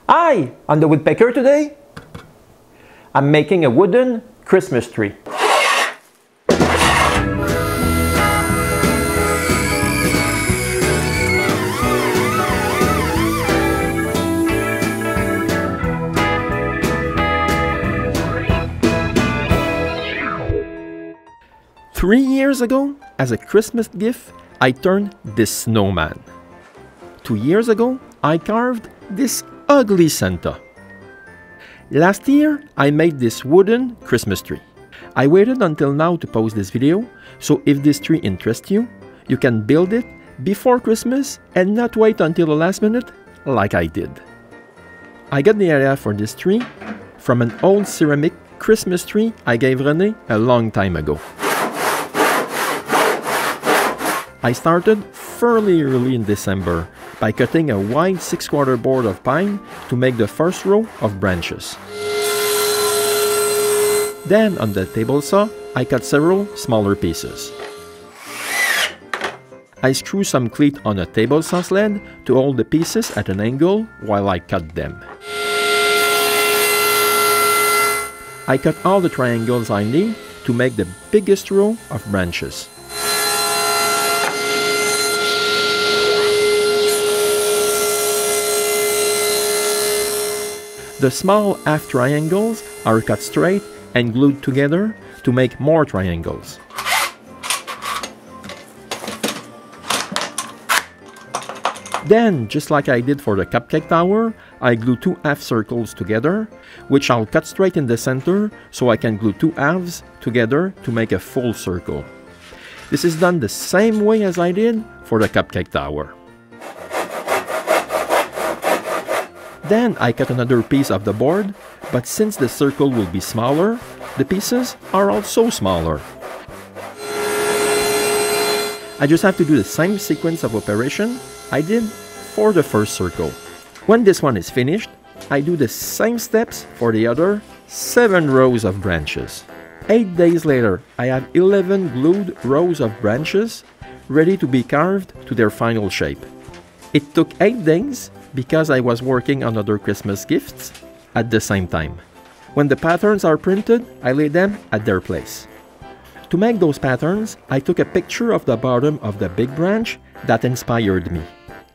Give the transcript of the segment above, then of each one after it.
Hi! On the woodpecker today, I'm making a wooden Christmas tree. Three years ago, as a Christmas gift, I turned this snowman. 2 years ago, I carved this ugly Santa. Last year, I made this wooden Christmas tree. I waited until now to post this video, so if this tree interests you, you can build it before Christmas and not wait until the last minute like I did. I got the idea for this tree from an old ceramic Christmas tree I gave René a long time ago. I started fairly early in December by cutting a wide 6/4 board of pine to make the first row of branches. Then on the table saw, I cut several smaller pieces. I screw some cleat on a table saw sled to hold the pieces at an angle while I cut them. I cut all the triangles I need to make the biggest row of branches. The small half triangles are cut straight and glued together to make more triangles. Then, just like I did for the cupcake tower, I glue 2 half circles together, which I'll cut straight in the center so I can glue 2 halves together to make a full circle. This is done the same way as I did for the cupcake tower. Then I cut another piece of the board, but since the circle will be smaller, the pieces are also smaller. I just have to do the same sequence of operation I did for the first circle. When this one is finished, I do the same steps for the other 7 rows of branches. 8 days later, I have 11 glued rows of branches ready to be carved to their final shape. It took 8 days because I was working on other Christmas gifts at the same time. When the patterns are printed, I lay them at their place. To make those patterns, I took a picture of the bottom of the big branch that inspired me.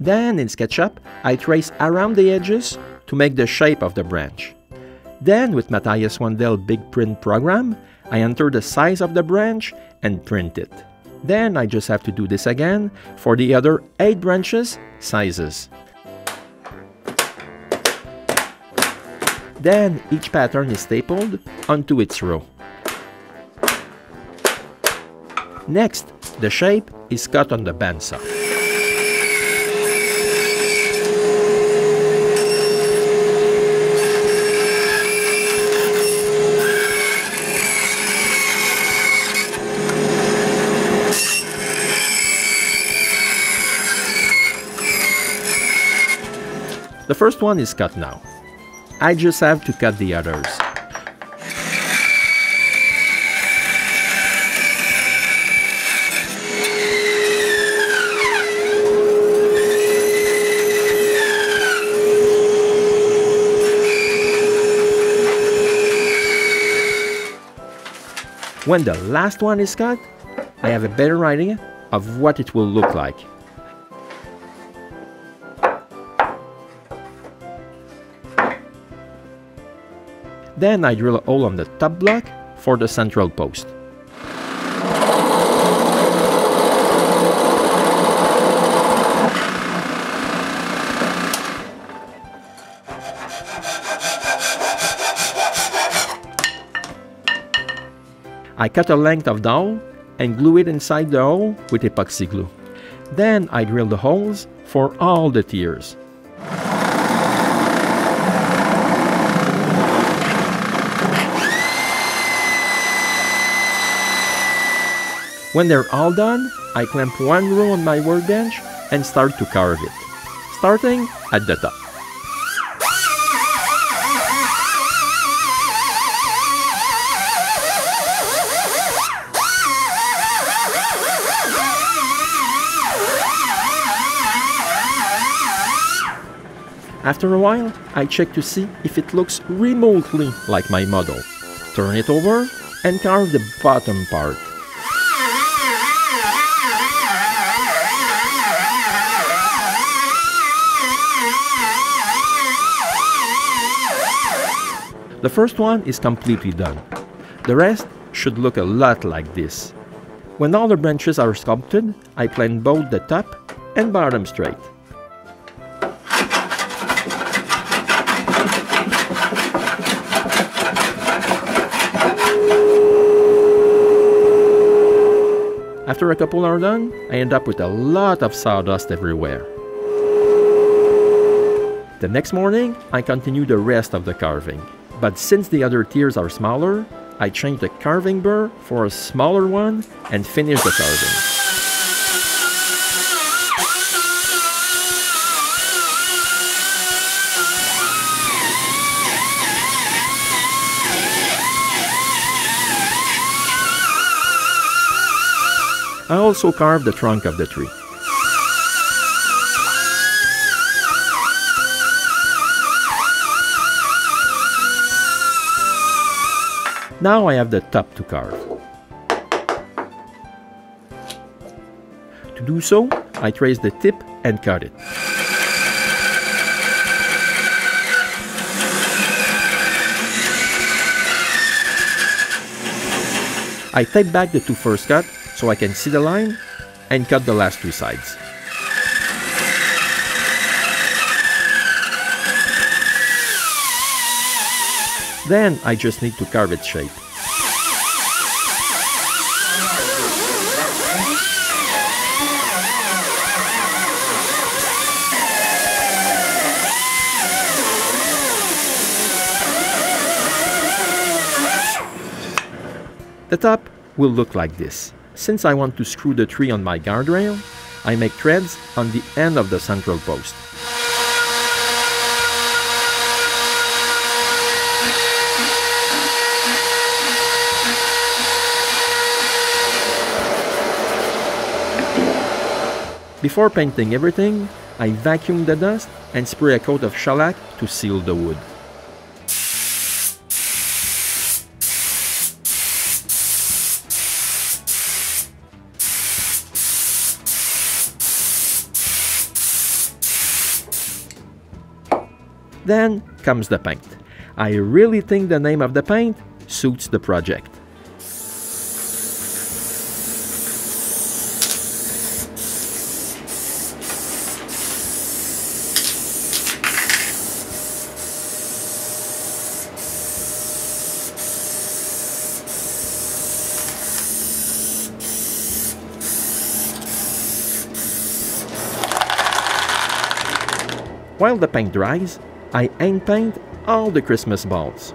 Then in SketchUp, I trace around the edges to make the shape of the branch. Then with Matthias Wandel Big Print program, I enter the size of the branch and print it. Then I just have to do this again for the other 8 branches sizes. Then each pattern is stapled onto its row. Next, the shape is cut on the bandsaw. The first one is cut now. I just have to cut the others. When the last one is cut, I have a better idea of what it will look like. Then I drill a hole on the top block for the central post. I cut a length of dowel and glue it inside the hole with epoxy glue. Then I drill the holes for all the tiers. When they're all done, I clamp one row on my workbench and start to carve it, starting at the top. After a while, I check to see if it looks remotely like my model. Turn it over and carve the bottom part. The first one is completely done. The rest should look a lot like this. When all the branches are sculpted, I plane both the top and bottom straight. After a couple are done, I end up with a lot of sawdust everywhere. The next morning, I continue the rest of the carving. But since the other tiers are smaller, I change the carving burr for a smaller one and finish the carving. I also carve the trunk of the tree. Now I have the top to carve. To do so, I trace the tip and cut it. I tape back the two first cuts so I can see the line and cut the last two sides. Then I just need to carve its shape. The top will look like this. Since I want to screw the tree on my guardrail, I make threads on the end of the central post. Before painting everything, I vacuum the dust and spray a coat of shellac to seal the wood. Then comes the paint. I really think the name of the paint suits the project. While the paint dries, I hand paint all the Christmas balls.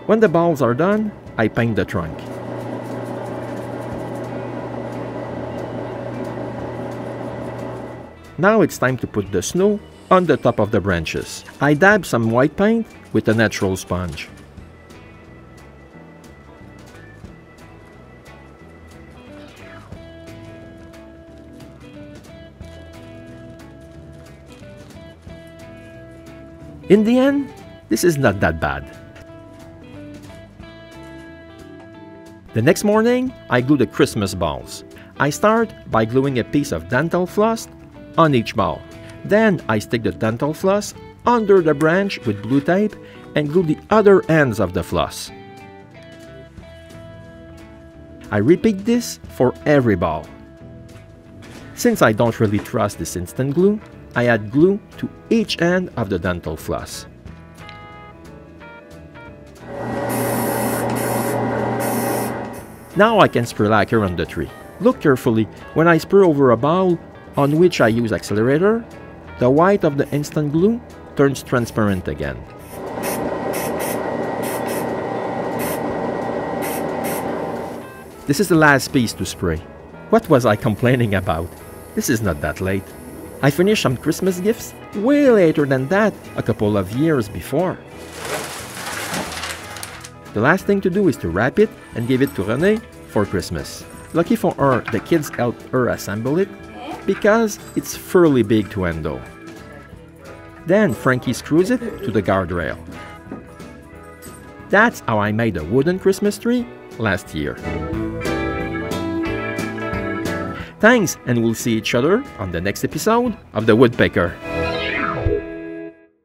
When the balls are done, I paint the trunk. Now it's time to put the snow on the top of the branches. I dab some white paint with a natural sponge. In the end, this is not that bad. The next morning, I glue the Christmas balls. I start by gluing a piece of dental floss on each ball. Then I stick the dental floss under the branch with blue tape and glue the other ends of the floss. I repeat this for every ball. Since I don't really trust this instant glue, I add glue to each end of the dental floss. Now I can spray lacquer on the tree. Look carefully. When I spray over a ball on which I use accelerator, the white of the instant glue turns transparent again. This is the last piece to spray. What was I complaining about? This is not that late. I finished some Christmas gifts way later than that, a couple of years before. The last thing to do is to wrap it and give it to Renee for Christmas. Lucky for her, the kids helped her assemble it, because it's fairly big to handle. Then Frankie screws it to the guardrail. That's how I made a wooden Christmas tree last year. Thanks, and we'll see each other on the next episode of The Woodpecker.